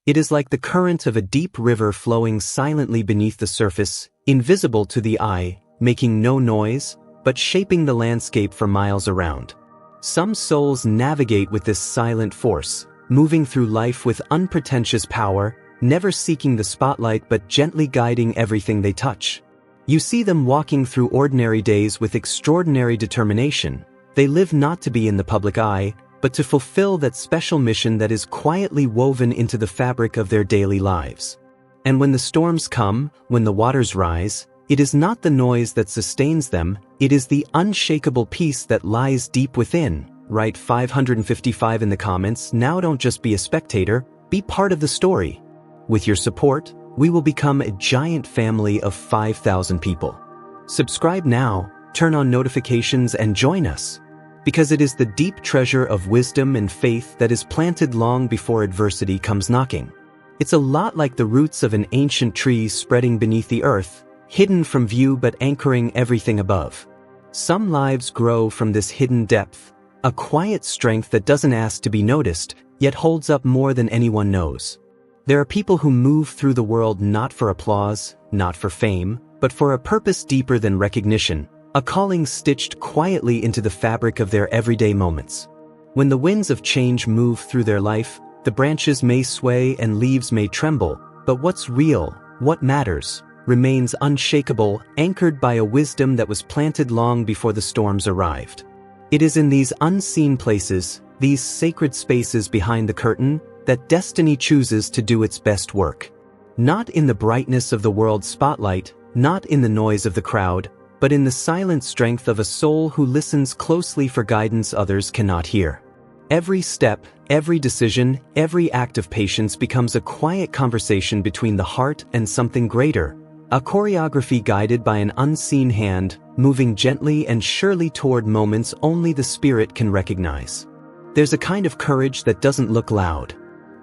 It is like the current of a deep river flowing silently beneath the surface, invisible to the eye, making no noise, but shaping the landscape for miles around. Some souls navigate with this silent force, moving through life with unpretentious power, never seeking the spotlight but gently guiding everything they touch. You see them walking through ordinary days with extraordinary determination. They live not to be in the public eye, but to fulfill that special mission that is quietly woven into the fabric of their daily lives. And when the storms come, when the waters rise, it is not the noise that sustains them, it is the unshakable peace that lies deep within. Write 555 in the comments. Now don't just be a spectator, be part of the story. With your support, we will become a giant family of 5,000 people. Subscribe now, turn on notifications and join us. Because it is the deep treasure of wisdom and faith that is planted long before adversity comes knocking. It's a lot like the roots of an ancient tree spreading beneath the earth, hidden from view but anchoring everything above. Some lives grow from this hidden depth, a quiet strength that doesn't ask to be noticed, yet holds up more than anyone knows. There are people who move through the world not for applause, not for fame, but for a purpose deeper than recognition, a calling stitched quietly into the fabric of their everyday moments. When the winds of change move through their life, the branches may sway and leaves may tremble, but what's real, what matters, remains unshakable, anchored by a wisdom that was planted long before the storms arrived. It is in these unseen places, these sacred spaces behind the curtain, that destiny chooses to do its best work. Not in the brightness of the world's spotlight, not in the noise of the crowd, but in the silent strength of a soul who listens closely for guidance others cannot hear. Every step, every decision, every act of patience becomes a quiet conversation between the heart and something greater, a choreography guided by an unseen hand, moving gently and surely toward moments only the spirit can recognize. There's a kind of courage that doesn't look loud.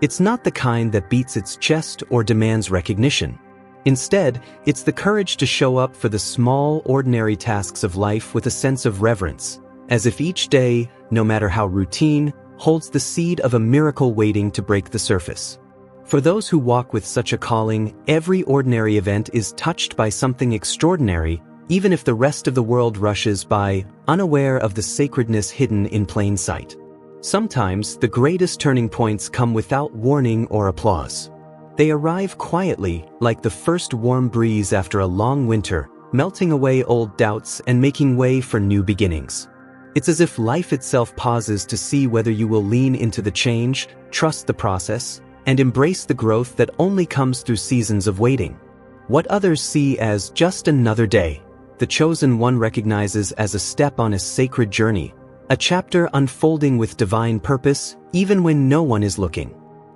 It's not the kind that beats its chest or demands recognition. Instead, it's the courage to show up for the small, ordinary tasks of life with a sense of reverence, as if each day, no matter how routine, holds the seed of a miracle waiting to break the surface. For those who walk with such a calling, every ordinary event is touched by something extraordinary, even if the rest of the world rushes by, unaware of the sacredness hidden in plain sight. Sometimes, the greatest turning points come without warning or applause. They arrive quietly, like the first warm breeze after a long winter, melting away old doubts and making way for new beginnings. It's as if life itself pauses to see whether you will lean into the change, trust the process, and embrace the growth that only comes through seasons of waiting. What others see as just another day, the chosen one recognizes as a step on a sacred journey, a chapter unfolding with divine purpose, even when no one is looking.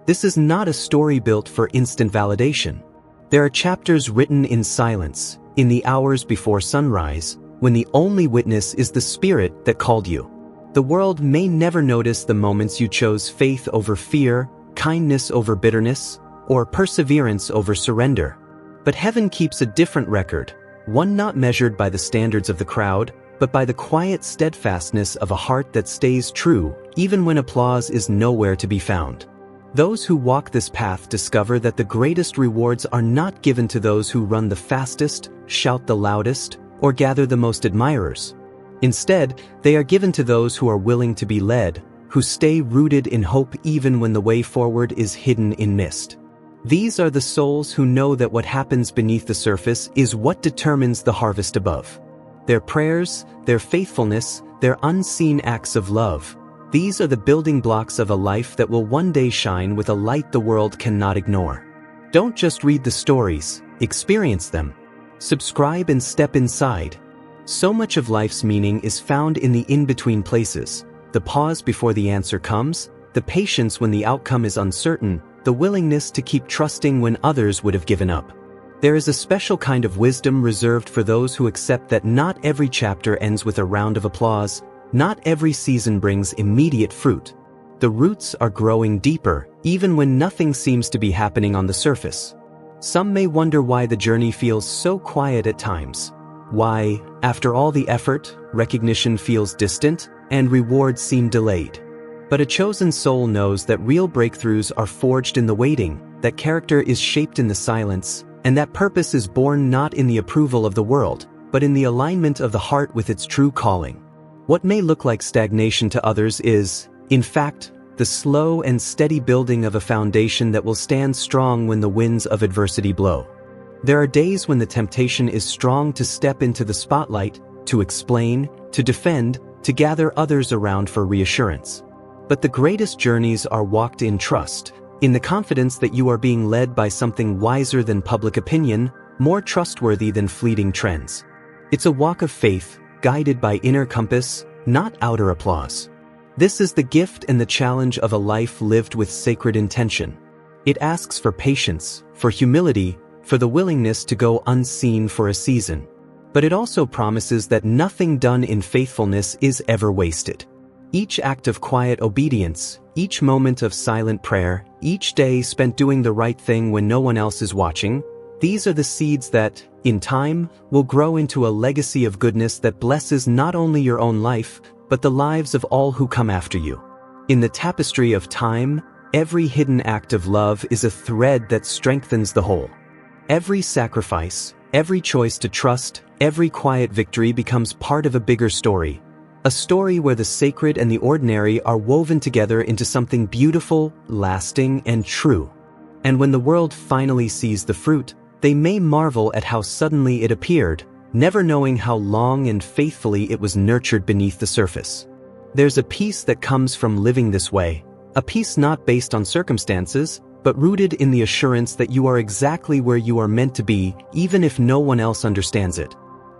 This is not a story built for instant validation. There are chapters written in silence, in the hours before sunrise, when the only witness is the spirit that called you. The world may never notice the moments you chose faith over fear, kindness over bitterness, or perseverance over surrender. But heaven keeps a different record, one not measured by the standards of the crowd, but by the quiet steadfastness of a heart that stays true, even when applause is nowhere to be found. Those who walk this path discover that the greatest rewards are not given to those who run the fastest, shout the loudest, or gather the most admirers. Instead, they are given to those who are willing to be led, who stay rooted in hope even when the way forward is hidden in mist. These are the souls who know that what happens beneath the surface is what determines the harvest above. Their prayers, their faithfulness, their unseen acts of love, these are the building blocks of a life that will one day shine with a light the world cannot ignore. Don't just read the stories, experience them. Subscribe and step inside. So much of life's meaning is found in the in-between places. The pause before the answer comes, the patience when the outcome is uncertain, the willingness to keep trusting when others would have given up. There is a special kind of wisdom reserved for those who accept that not every chapter ends with a round of applause, not every season brings immediate fruit. The roots are growing deeper, even when nothing seems to be happening on the surface. Some may wonder why the journey feels so quiet at times. Why, after all the effort, recognition feels distant, and rewards seem delayed. But a chosen soul knows that real breakthroughs are forged in the waiting, that character is shaped in the silence, and that purpose is born not in the approval of the world, but in the alignment of the heart with its true calling. What may look like stagnation to others is, in fact, the slow and steady building of a foundation that will stand strong when the winds of adversity blow. There are days when the temptation is strong to step into the spotlight, to explain, to defend, to gather others around for reassurance. But the greatest journeys are walked in trust, in the confidence that you are being led by something wiser than public opinion, more trustworthy than fleeting trends. It's a walk of faith, guided by inner compass, not outer applause. This is the gift and the challenge of a life lived with sacred intention. It asks for patience, for humility, for the willingness to go unseen for a season. But it also promises that nothing done in faithfulness is ever wasted. Each act of quiet obedience, each moment of silent prayer, each day spent doing the right thing when no one else is watching, these are the seeds that, in time, will grow into a legacy of goodness that blesses not only your own life, but the lives of all who come after you. In the tapestry of time, every hidden act of love is a thread that strengthens the whole. Every sacrifice, every choice to trust, every quiet victory becomes part of a bigger story. A story where the sacred and the ordinary are woven together into something beautiful, lasting, and true. And when the world finally sees the fruit, they may marvel at how suddenly it appeared, never knowing how long and faithfully it was nurtured beneath the surface. There's a peace that comes from living this way, a peace not based on circumstances, but rooted in the assurance that you are exactly where you are meant to be, even if no one else understands it.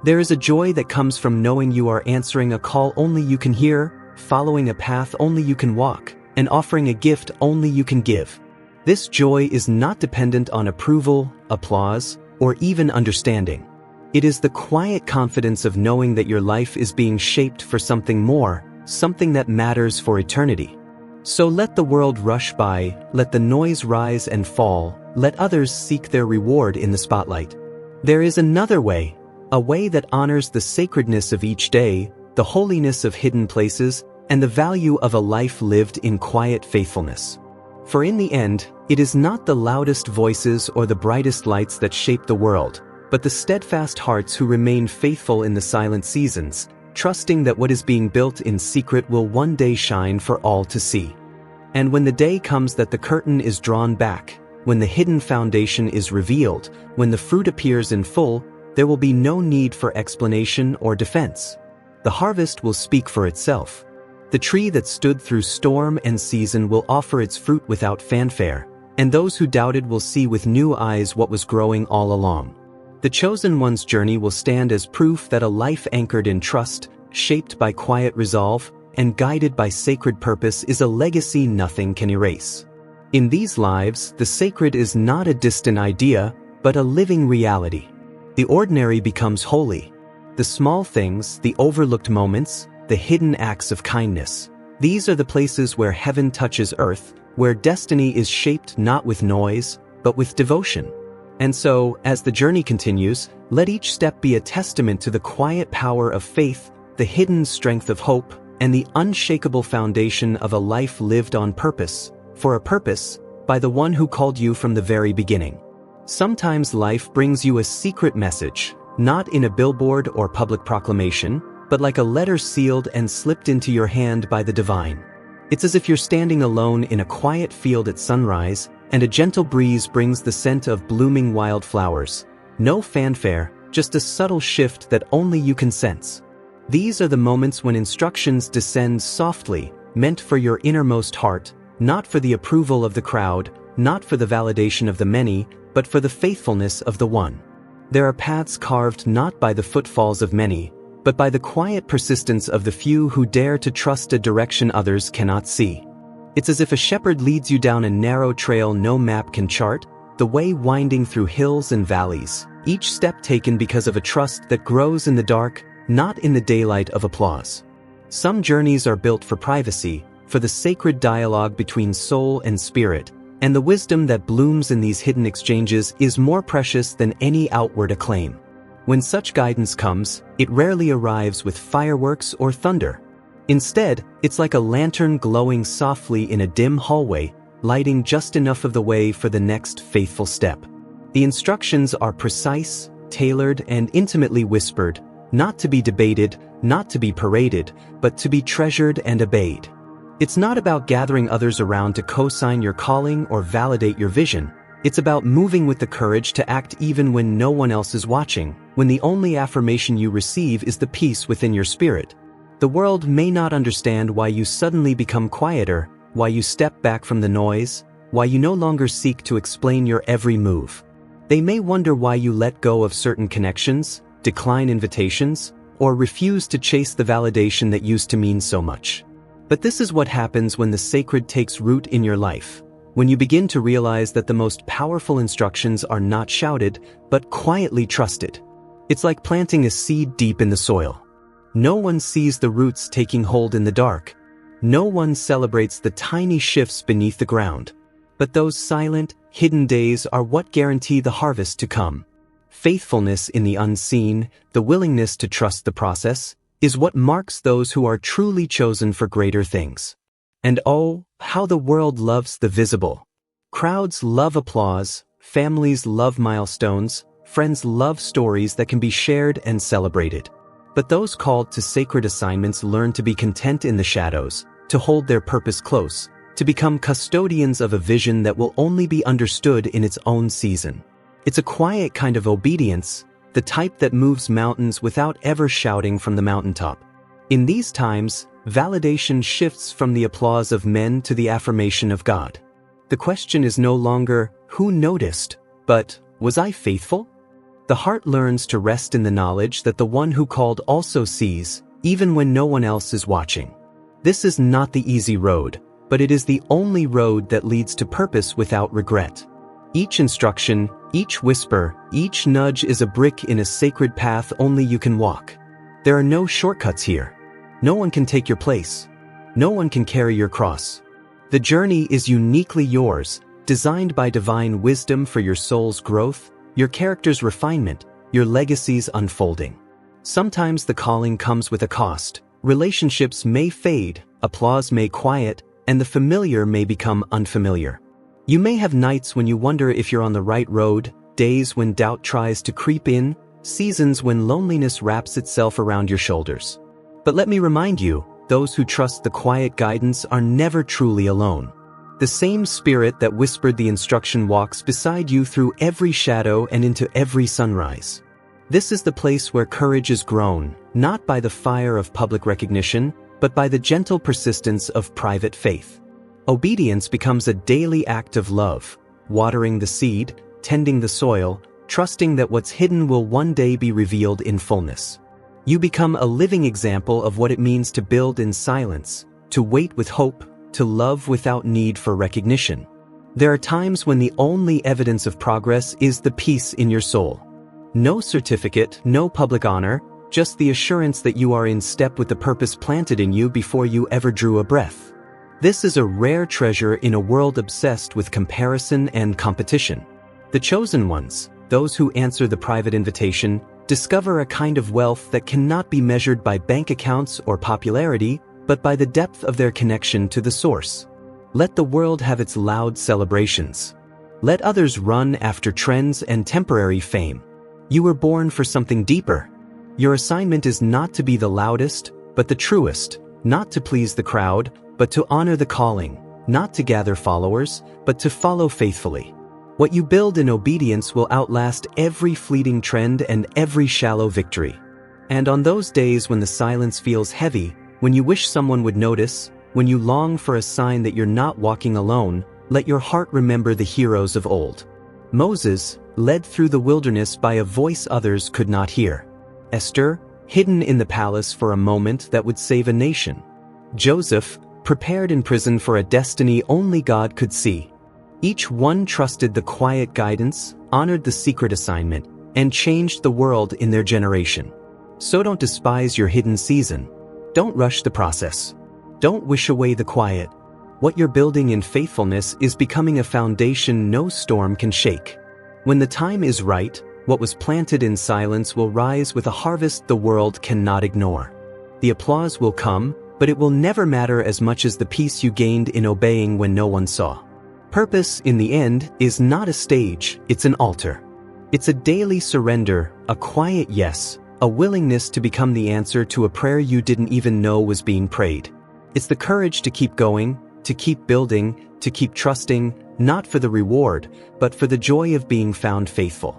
There is a joy that comes from knowing you are answering a call only you can hear, following a path only you can walk, and offering a gift only you can give. This joy is not dependent on approval, applause, or even understanding. It is the quiet confidence of knowing that your life is being shaped for something more, something that matters for eternity. So let the world rush by, let the noise rise and fall, let others seek their reward in the spotlight. There is another way, a way that honors the sacredness of each day, the holiness of hidden places, and the value of a life lived in quiet faithfulness. For in the end, it is not the loudest voices or the brightest lights that shape the world, but the steadfast hearts who remain faithful in the silent seasons, trusting that what is being built in secret will one day shine for all to see. And when the day comes that the curtain is drawn back, when the hidden foundation is revealed, when the fruit appears in full, there will be no need for explanation or defense. The harvest will speak for itself. The tree that stood through storm and season will offer its fruit without fanfare, and those who doubted will see with new eyes what was growing all along. The chosen one's journey will stand as proof that a life anchored in trust, shaped by quiet resolve, and guided by sacred purpose is a legacy nothing can erase. In these lives, the sacred is not a distant idea, but a living reality. The ordinary becomes holy. The small things, the overlooked moments, the hidden acts of kindness. These are the places where heaven touches earth, where destiny is shaped not with noise, but with devotion. And so, as the journey continues, let each step be a testament to the quiet power of faith, the hidden strength of hope, and the unshakable foundation of a life lived on purpose, for a purpose, by the one who called you from the very beginning. Sometimes life brings you a secret message, not in a billboard or public proclamation, but like a letter sealed and slipped into your hand by the divine. It's as if you're standing alone in a quiet field at sunrise, and a gentle breeze brings the scent of blooming wildflowers. No fanfare, just a subtle shift that only you can sense. These are the moments when instructions descend softly, meant for your innermost heart, not for the approval of the crowd, not for the validation of the many, but for the faithfulness of the one. There are paths carved not by the footfalls of many, but by the quiet persistence of the few who dare to trust a direction others cannot see. It's as if a shepherd leads you down a narrow trail no map can chart, the way winding through hills and valleys, each step taken because of a trust that grows in the dark, not in the daylight of applause. Some journeys are built for privacy, for the sacred dialogue between soul and spirit, and the wisdom that blooms in these hidden exchanges is more precious than any outward acclaim. When such guidance comes, it rarely arrives with fireworks or thunder. Instead, it's like a lantern glowing softly in a dim hallway, lighting just enough of the way for the next faithful step. The instructions are precise, tailored, and intimately whispered, not to be debated, not to be paraded, but to be treasured and obeyed. It's not about gathering others around to co-sign your calling or validate your vision. It's about moving with the courage to act even when no one else is watching, when the only affirmation you receive is the peace within your spirit. The world may not understand why you suddenly become quieter, why you step back from the noise, why you no longer seek to explain your every move. They may wonder why you let go of certain connections, decline invitations, or refuse to chase the validation that used to mean so much. But this is what happens when the sacred takes root in your life, when you begin to realize that the most powerful instructions are not shouted, but quietly trusted. It's like planting a seed deep in the soil. No one sees the roots taking hold in the dark. No one celebrates the tiny shifts beneath the ground. But those silent, hidden days are what guarantee the harvest to come. Faithfulness in the unseen, the willingness to trust the process, is what marks those who are truly chosen for greater things. And oh, how the world loves the visible. Crowds love applause, families love milestones, friends love stories that can be shared and celebrated. But those called to sacred assignments learn to be content in the shadows, to hold their purpose close, to become custodians of a vision that will only be understood in its own season. It's a quiet kind of obedience, the type that moves mountains without ever shouting from the mountaintop. In these times, validation shifts from the applause of men to the affirmation of God. The question is no longer, who noticed, but, was I faithful? The heart learns to rest in the knowledge that the one who called also sees, even when no one else is watching. This is not the easy road, but it is the only road that leads to purpose without regret. Each instruction, each whisper, each nudge is a brick in a sacred path only you can walk. There are no shortcuts here. No one can take your place. No one can carry your cross. The journey is uniquely yours, designed by divine wisdom for your soul's growth, your character's refinement, your legacy's unfolding. Sometimes the calling comes with a cost. Relationships may fade, applause may quiet, and the familiar may become unfamiliar. You may have nights when you wonder if you're on the right road, days when doubt tries to creep in, seasons when loneliness wraps itself around your shoulders. But let me remind you, those who trust the quiet guidance are never truly alone. The same spirit that whispered the instruction walks beside you through every shadow and into every sunrise. This is the place where courage is grown, not by the fire of public recognition, but by the gentle persistence of private faith. Obedience becomes a daily act of love, watering the seed, tending the soil, trusting that what's hidden will one day be revealed in fullness. You become a living example of what it means to build in silence, to wait with hope, to love without need for recognition. There are times when the only evidence of progress is the peace in your soul. No certificate, no public honor, just the assurance that you are in step with the purpose planted in you before you ever drew a breath. This is a rare treasure in a world obsessed with comparison and competition. The chosen ones, those who answer the private invitation, discover a kind of wealth that cannot be measured by bank accounts or popularity, but by the depth of their connection to the source. Let the world have its loud celebrations. Let others run after trends and temporary fame. You were born for something deeper. Your assignment is not to be the loudest, but the truest, not to please the crowd, but to honor the calling, not to gather followers, but to follow faithfully. What you build in obedience will outlast every fleeting trend and every shallow victory. And on those days when the silence feels heavy, when you wish someone would notice, when you long for a sign that you're not walking alone, let your heart remember the heroes of old. Moses, led through the wilderness by a voice others could not hear. Esther, hidden in the palace for a moment that would save a nation. Joseph, prepared in prison for a destiny only God could see. Each one trusted the quiet guidance, honored the secret assignment, and changed the world in their generation. So don't despise your hidden season. Don't rush the process. Don't wish away the quiet. What you're building in faithfulness is becoming a foundation no storm can shake. When the time is right, what was planted in silence will rise with a harvest the world cannot ignore. The applause will come, but it will never matter as much as the peace you gained in obeying when no one saw. Purpose, in the end, is not a stage, it's an altar. It's a daily surrender, a quiet yes, a willingness to become the answer to a prayer you didn't even know was being prayed. It's the courage to keep going, to keep building, to keep trusting, not for the reward, but for the joy of being found faithful.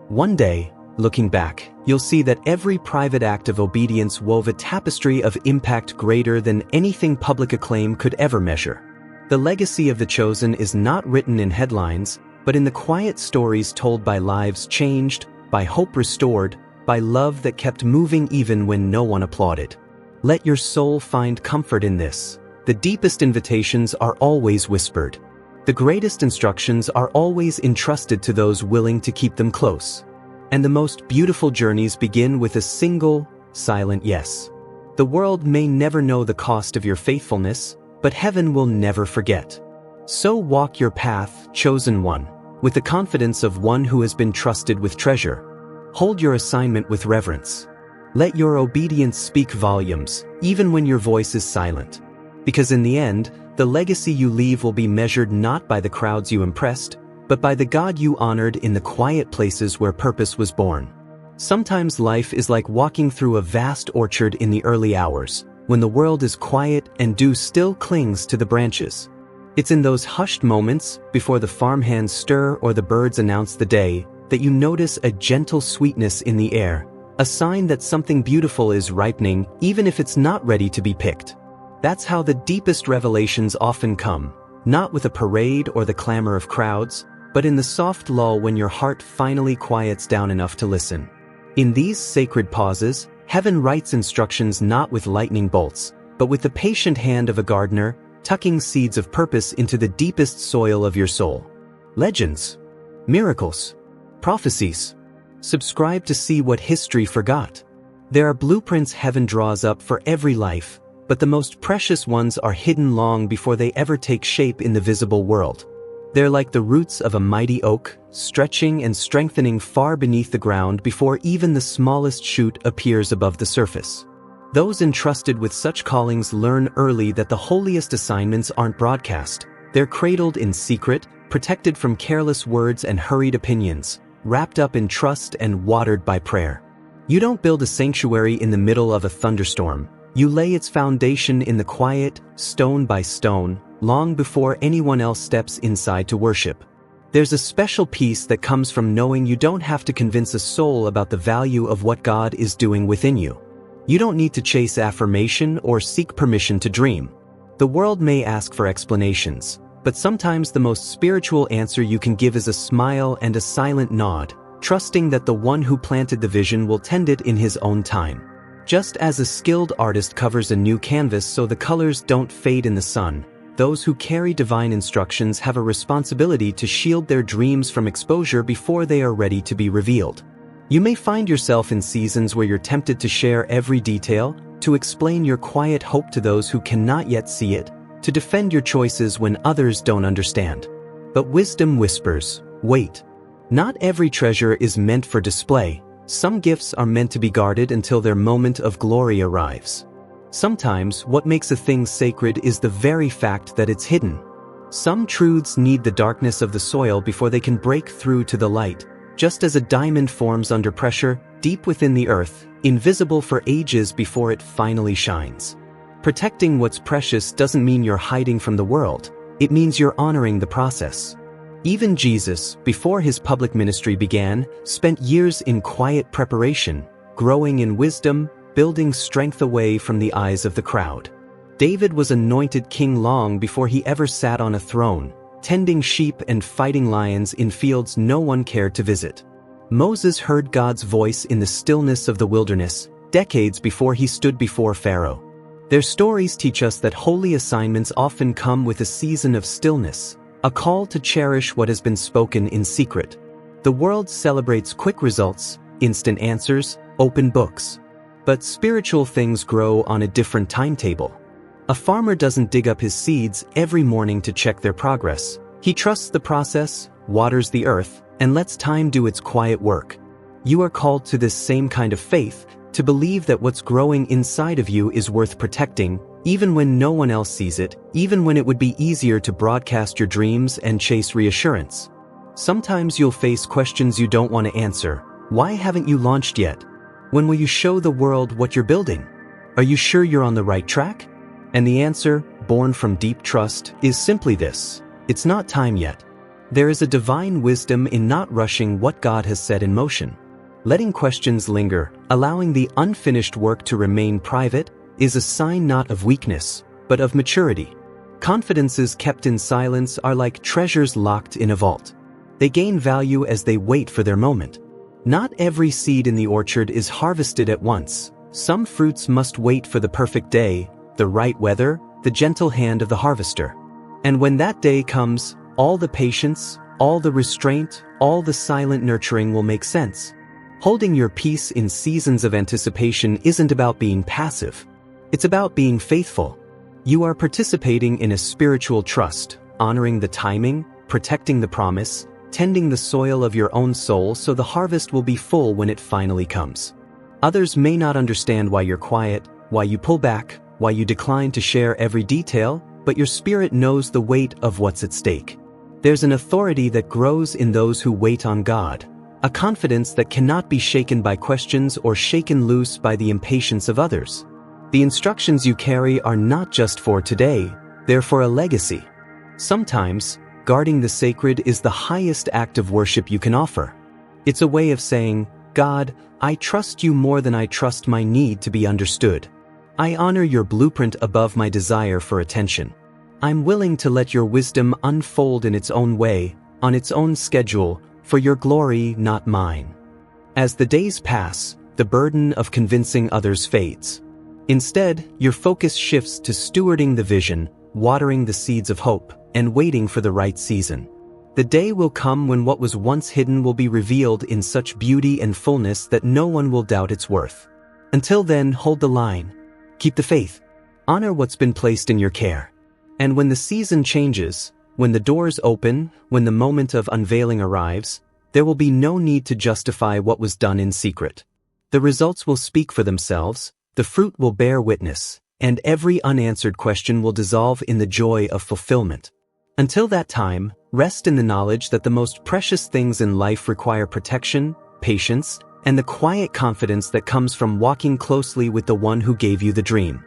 One day, looking back, you'll see that every private act of obedience wove a tapestry of impact greater than anything public acclaim could ever measure. The legacy of the chosen is not written in headlines, but in the quiet stories told by lives changed, by hope restored, by love that kept moving even when no one applauded. Let your soul find comfort in this. The deepest invitations are always whispered. The greatest instructions are always entrusted to those willing to keep them close. And the most beautiful journeys begin with a single, silent yes. The world may never know the cost of your faithfulness, but heaven will never forget. So walk your path, chosen one, with the confidence of one who has been trusted with treasure. Hold your assignment with reverence. Let your obedience speak volumes, even when your voice is silent. Because in the end, the legacy you leave will be measured not by the crowds you impressed, but by the God you honored in the quiet places where purpose was born. Sometimes life is like walking through a vast orchard in the early hours, when the world is quiet and dew still clings to the branches. It's in those hushed moments, before the farmhands stir or the birds announce the day, that you notice a gentle sweetness in the air, a sign that something beautiful is ripening even if it's not ready to be picked. That's how the deepest revelations often come, not with a parade or the clamor of crowds, but in the soft lull when your heart finally quiets down enough to listen. In these sacred pauses, heaven writes instructions not with lightning bolts, but with the patient hand of a gardener, tucking seeds of purpose into the deepest soil of your soul. Legends, miracles, prophecies. Subscribe to see what history forgot. There are blueprints heaven draws up for every life, but the most precious ones are hidden long before they ever take shape in the visible world. They're like the roots of a mighty oak, stretching and strengthening far beneath the ground before even the smallest shoot appears above the surface. Those entrusted with such callings learn early that the holiest assignments aren't broadcast. They're cradled in secret, protected from careless words and hurried opinions, wrapped up in trust and watered by prayer. You don't build a sanctuary in the middle of a thunderstorm. You lay its foundation in the quiet, stone by stone, long before anyone else steps inside to worship. There's a special peace that comes from knowing you don't have to convince a soul about the value of what God is doing within you. You don't need to chase affirmation or seek permission to dream. The world may ask for explanations, but sometimes the most spiritual answer you can give is a smile and a silent nod, trusting that the one who planted the vision will tend it in his own time. Just as a skilled artist covers a new canvas so the colors don't fade in the sun, those who carry divine instructions have a responsibility to shield their dreams from exposure before they are ready to be revealed. You may find yourself in seasons where you're tempted to share every detail, to explain your quiet hope to those who cannot yet see it, to defend your choices when others don't understand. But wisdom whispers, wait. Not every treasure is meant for display. Some gifts are meant to be guarded until their moment of glory arrives. Sometimes what makes a thing sacred is the very fact that it's hidden. Some truths need the darkness of the soil before they can break through to the light, just as a diamond forms under pressure, deep within the earth, invisible for ages before it finally shines. Protecting what's precious doesn't mean you're hiding from the world, it means you're honoring the process. Even Jesus, before his public ministry began, spent years in quiet preparation, growing in wisdom, building strength away from the eyes of the crowd. David was anointed king long before he ever sat on a throne, tending sheep and fighting lions in fields no one cared to visit. Moses heard God's voice in the stillness of the wilderness, decades before he stood before Pharaoh. Their stories teach us that holy assignments often come with a season of stillness, a call to cherish what has been spoken in secret. The world celebrates quick results, instant answers, open books. But spiritual things grow on a different timetable. A farmer doesn't dig up his seeds every morning to check their progress. He trusts the process, waters the earth, and lets time do its quiet work. You are called to this same kind of faith, to believe that what's growing inside of you is worth protecting, even when no one else sees it, even when it would be easier to broadcast your dreams and chase reassurance. Sometimes you'll face questions you don't want to answer. Why haven't you launched yet? When will you show the world what you're building? Are you sure you're on the right track? And the answer, born from deep trust, is simply this: it's not time yet. There is a divine wisdom in not rushing what God has set in motion. Letting questions linger, allowing the unfinished work to remain private, is a sign not of weakness, but of maturity. Confidences kept in silence are like treasures locked in a vault. They gain value as they wait for their moment. Not every seed in the orchard is harvested at once. Some fruits must wait for the perfect day, the right weather, the gentle hand of the harvester. And when that day comes, all the patience, all the restraint, all the silent nurturing will make sense. Holding your peace in seasons of anticipation isn't about being passive. It's about being faithful. You are participating in a spiritual trust, honoring the timing, protecting the promise, tending the soil of your own soul so the harvest will be full when it finally comes. Others may not understand why you're quiet, why you pull back, why you decline to share every detail, but your spirit knows the weight of what's at stake. There's an authority that grows in those who wait on God, a confidence that cannot be shaken by questions or shaken loose by the impatience of others. The instructions you carry are not just for today, they're for a legacy. Sometimes, guarding the sacred is the highest act of worship you can offer. It's a way of saying, God, I trust you more than I trust my need to be understood. I honor your blueprint above my desire for attention. I'm willing to let your wisdom unfold in its own way, on its own schedule, for your glory, not mine. As the days pass, the burden of convincing others fades. Instead, your focus shifts to stewarding the vision, watering the seeds of hope, and waiting for the right season. The day will come when what was once hidden will be revealed in such beauty and fullness that no one will doubt its worth. Until then, hold the line. Keep the faith. Honor what's been placed in your care. And when the season changes, when the doors open, when the moment of unveiling arrives, there will be no need to justify what was done in secret. The results will speak for themselves, the fruit will bear witness, and every unanswered question will dissolve in the joy of fulfillment. Until that time, rest in the knowledge that the most precious things in life require protection, patience, and the quiet confidence that comes from walking closely with the one who gave you the dream.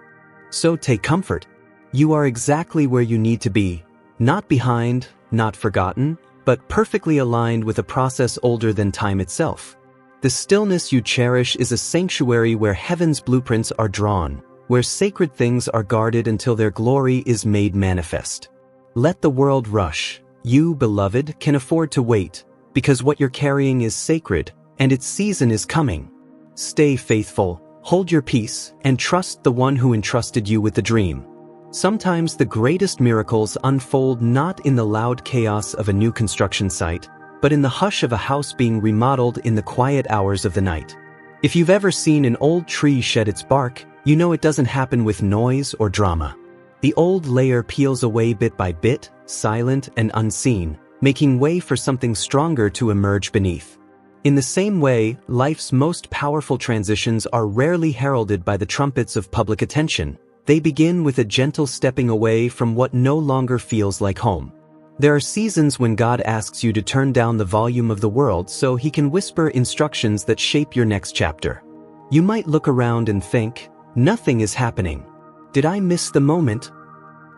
So take comfort. You are exactly where you need to be, not behind, not forgotten, but perfectly aligned with a process older than time itself. The stillness you cherish is a sanctuary where heaven's blueprints are drawn, where sacred things are guarded until their glory is made manifest. Let the world rush. You, beloved, can afford to wait, because what you're carrying is sacred, and its season is coming. Stay faithful, hold your peace, and trust the one who entrusted you with the dream. Sometimes the greatest miracles unfold not in the loud chaos of a new construction site, but in the hush of a house being remodeled in the quiet hours of the night. If you've ever seen an old tree shed its bark, you know it doesn't happen with noise or drama. The old layer peels away bit by bit, silent and unseen, making way for something stronger to emerge beneath. In the same way, life's most powerful transitions are rarely heralded by the trumpets of public attention. They begin with a gentle stepping away from what no longer feels like home. There are seasons when God asks you to turn down the volume of the world so He can whisper instructions that shape your next chapter. You might look around and think, nothing is happening. Did I miss the moment?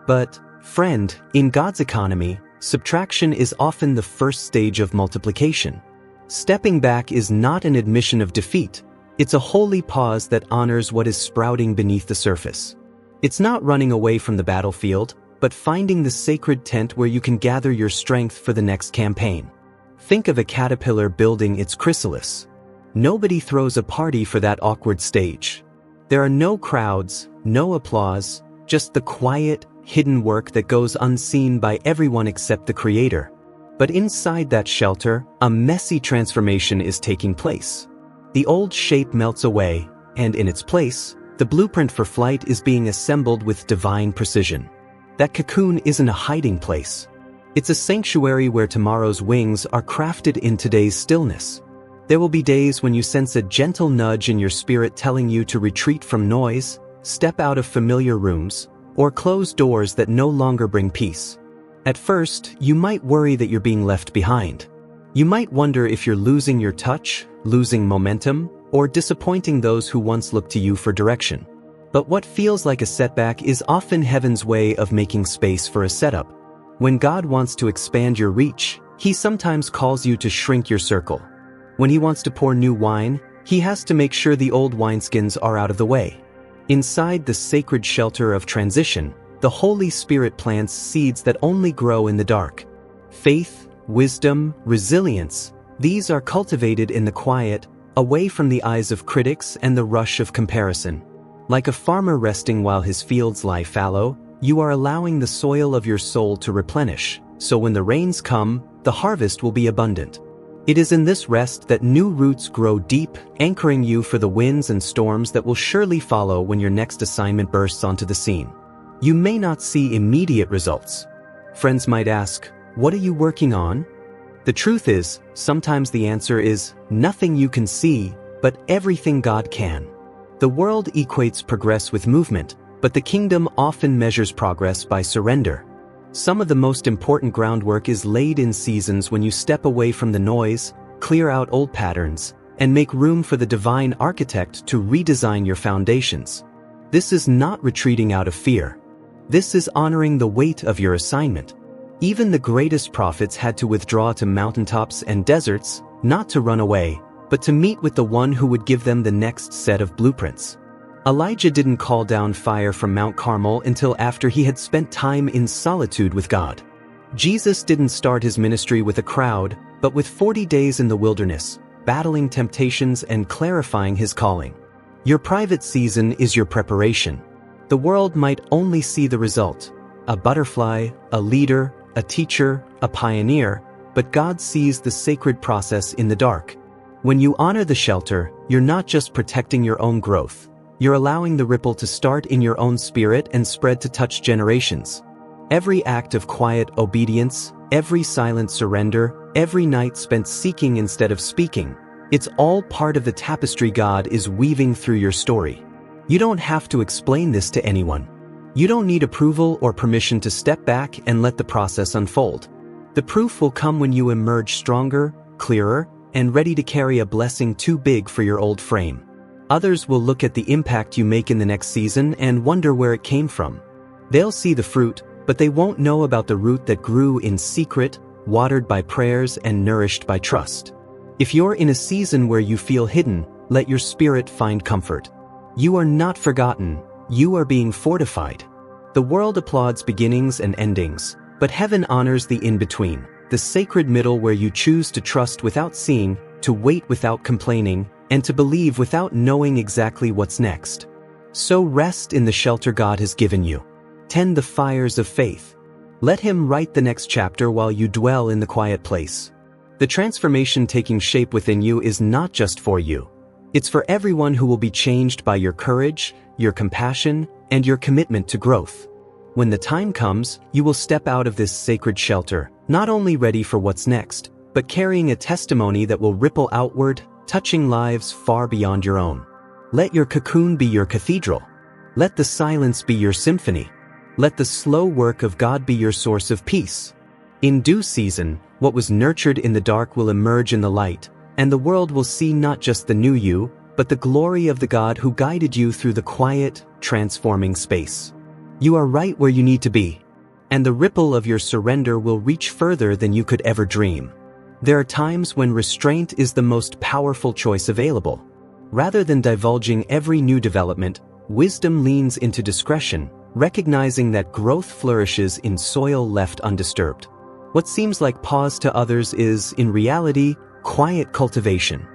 But, friend, in God's economy, subtraction is often the first stage of multiplication. Stepping back is not an admission of defeat. It's a holy pause that honors what is sprouting beneath the surface. It's not running away from the battlefield, but finding the sacred tent where you can gather your strength for the next campaign. Think of a caterpillar building its chrysalis. Nobody throws a party for that awkward stage. There are no crowds, no applause, just the quiet, hidden work that goes unseen by everyone except the Creator. But inside that shelter, a messy transformation is taking place. The old shape melts away, and in its place, the blueprint for flight is being assembled with divine precision. That cocoon isn't a hiding place. It's a sanctuary where tomorrow's wings are crafted in today's stillness. There will be days when you sense a gentle nudge in your spirit telling you to retreat from noise, step out of familiar rooms, or close doors that no longer bring peace. At first, you might worry that you're being left behind. You might wonder if you're losing your touch, losing momentum, or disappointing those who once looked to you for direction. But what feels like a setback is often heaven's way of making space for a setup. When God wants to expand your reach, He sometimes calls you to shrink your circle. When He wants to pour new wine, He has to make sure the old wineskins are out of the way. Inside the sacred shelter of transition, the Holy Spirit plants seeds that only grow in the dark. Faith, wisdom, resilience, these are cultivated in the quiet, away from the eyes of critics and the rush of comparison. Like a farmer resting while his fields lie fallow, you are allowing the soil of your soul to replenish, so when the rains come, the harvest will be abundant. It is in this rest that new roots grow deep, anchoring you for the winds and storms that will surely follow when your next assignment bursts onto the scene. You may not see immediate results. Friends might ask, "What are you working on?" The truth is, sometimes the answer is, nothing you can see, but everything God can. The world equates progress with movement, but the kingdom often measures progress by surrender. Some of the most important groundwork is laid in seasons when you step away from the noise, clear out old patterns, and make room for the divine architect to redesign your foundations. This is not retreating out of fear. This is honoring the weight of your assignment. Even the greatest prophets had to withdraw to mountaintops and deserts, not to run away, but to meet with the one who would give them the next set of blueprints. Elijah didn't call down fire from Mount Carmel until after he had spent time in solitude with God. Jesus didn't start his ministry with a crowd, but with 40 days in the wilderness, battling temptations and clarifying his calling. Your private season is your preparation. The world might only see the result, a butterfly, a leader, a teacher, a pioneer, but God sees the sacred process in the dark. When you honor the shelter, you're not just protecting your own growth. You're allowing the ripple to start in your own spirit and spread to touch generations. Every act of quiet obedience, every silent surrender, every night spent seeking instead of speaking, it's all part of the tapestry God is weaving through your story. You don't have to explain this to anyone. You don't need approval or permission to step back and let the process unfold. The proof will come when you emerge stronger, clearer, and ready to carry a blessing too big for your old frame. Others will look at the impact you make in the next season and wonder where it came from. They'll see the fruit, but they won't know about the root that grew in secret, watered by prayers and nourished by trust. If you're in a season where you feel hidden, let your spirit find comfort. You are not forgotten, you are being fortified. The world applauds beginnings and endings, but heaven honors the in-between, the sacred middle where you choose to trust without seeing, to wait without complaining, and to believe without knowing exactly what's next. So rest in the shelter God has given you. Tend the fires of faith. Let Him write the next chapter while you dwell in the quiet place. The transformation taking shape within you is not just for you. It's for everyone who will be changed by your courage, your compassion, and your commitment to growth. When the time comes, you will step out of this sacred shelter, not only ready for what's next, but carrying a testimony that will ripple outward, touching lives far beyond your own. Let your cocoon be your cathedral. Let the silence be your symphony. Let the slow work of God be your source of peace. In due season, what was nurtured in the dark will emerge in the light, and the world will see not just the new you, but the glory of the God who guided you through the quiet, transforming space. You are right where you need to be, and the ripple of your surrender will reach further than you could ever dream. There are times when restraint is the most powerful choice available. Rather than divulging every new development, wisdom leans into discretion, recognizing that growth flourishes in soil left undisturbed. What seems like pause to others is, in reality, quiet cultivation.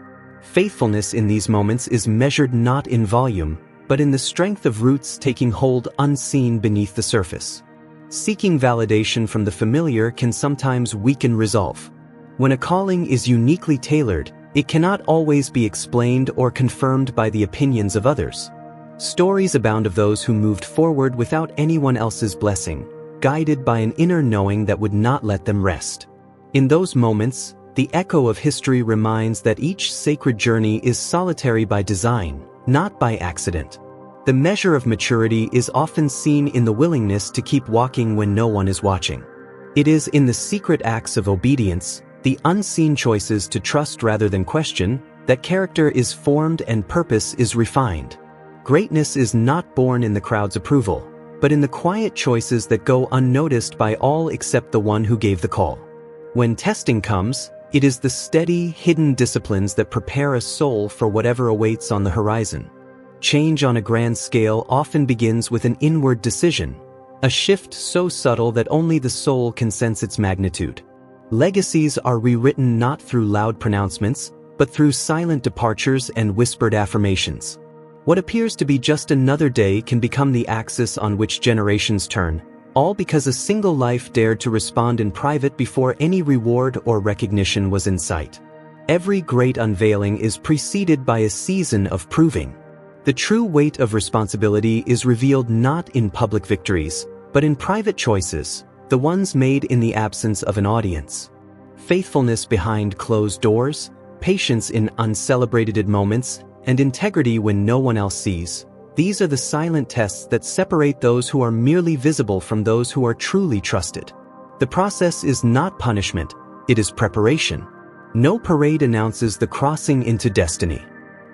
Faithfulness in these moments is measured not in volume, but in the strength of roots taking hold unseen beneath the surface. Seeking validation from the familiar can sometimes weaken resolve. When a calling is uniquely tailored, it cannot always be explained or confirmed by the opinions of others. Stories abound of those who moved forward without anyone else's blessing, guided by an inner knowing that would not let them rest. In those moments, the echo of history reminds that each sacred journey is solitary by design, not by accident. The measure of maturity is often seen in the willingness to keep walking when no one is watching. It is in the secret acts of obedience, the unseen choices to trust rather than question, that character is formed and purpose is refined. Greatness is not born in the crowd's approval, but in the quiet choices that go unnoticed by all except the one who gave the call. When testing comes, it is the steady, hidden disciplines that prepare a soul for whatever awaits on the horizon. Change on a grand scale often begins with an inward decision, a shift so subtle that only the soul can sense its magnitude. Legacies are rewritten not through loud pronouncements, but through silent departures and whispered affirmations. What appears to be just another day can become the axis on which generations turn, all because a single life dared to respond in private before any reward or recognition was in sight. Every great unveiling is preceded by a season of proving. The true weight of responsibility is revealed not in public victories, but in private choices, the ones made in the absence of an audience. Faithfulness behind closed doors, patience in uncelebrated moments, and integrity when no one else sees. These are the silent tests that separate those who are merely visible from those who are truly trusted. The process is not punishment, it is preparation. No parade announces the crossing into destiny.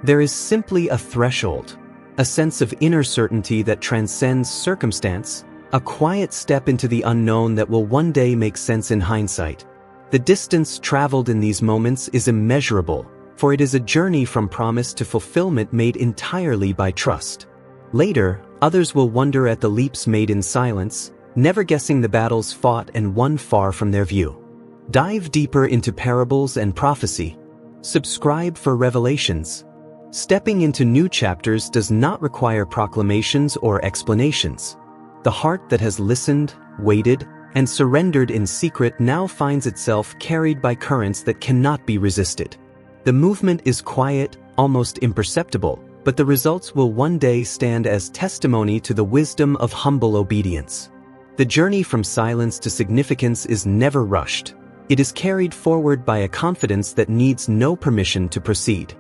There is simply a threshold, a sense of inner certainty that transcends circumstance, a quiet step into the unknown that will one day make sense in hindsight. The distance traveled in these moments is immeasurable, for it is a journey from promise to fulfillment made entirely by trust. Later, others will wonder at the leaps made in silence, never guessing the battles fought and won far from their view. Dive deeper into parables and prophecy. Subscribe for revelations. Stepping into new chapters does not require proclamations or explanations. The heart that has listened, waited, and surrendered in secret now finds itself carried by currents that cannot be resisted. The movement is quiet, almost imperceptible, but the results will one day stand as testimony to the wisdom of humble obedience. The journey from silence to significance is never rushed. It is carried forward by a confidence that needs no permission to proceed.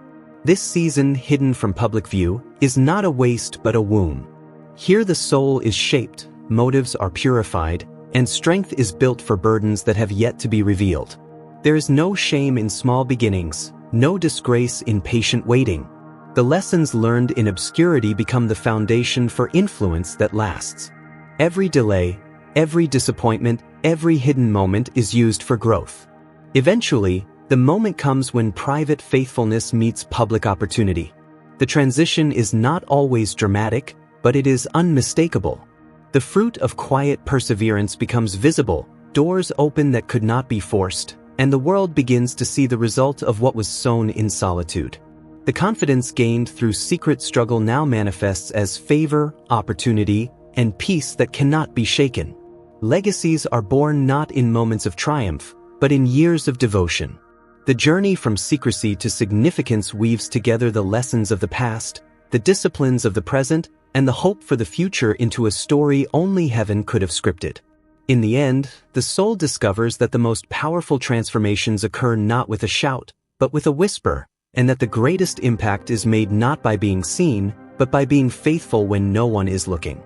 This season, hidden from public view, is not a waste but a womb. Here the soul is shaped, motives are purified, and strength is built for burdens that have yet to be revealed. There is no shame in small beginnings, no disgrace in patient waiting. The lessons learned in obscurity become the foundation for influence that lasts. Every delay, every disappointment, every hidden moment is used for growth. Eventually, the moment comes when private faithfulness meets public opportunity. The transition is not always dramatic, but it is unmistakable. The fruit of quiet perseverance becomes visible, doors open that could not be forced, and the world begins to see the result of what was sown in solitude. The confidence gained through secret struggle now manifests as favor, opportunity, and peace that cannot be shaken. Legacies are born not in moments of triumph, but in years of devotion. The journey from secrecy to significance weaves together the lessons of the past, the disciplines of the present, and the hope for the future into a story only heaven could have scripted. In the end, the soul discovers that the most powerful transformations occur not with a shout, but with a whisper, and that the greatest impact is made not by being seen, but by being faithful when no one is looking.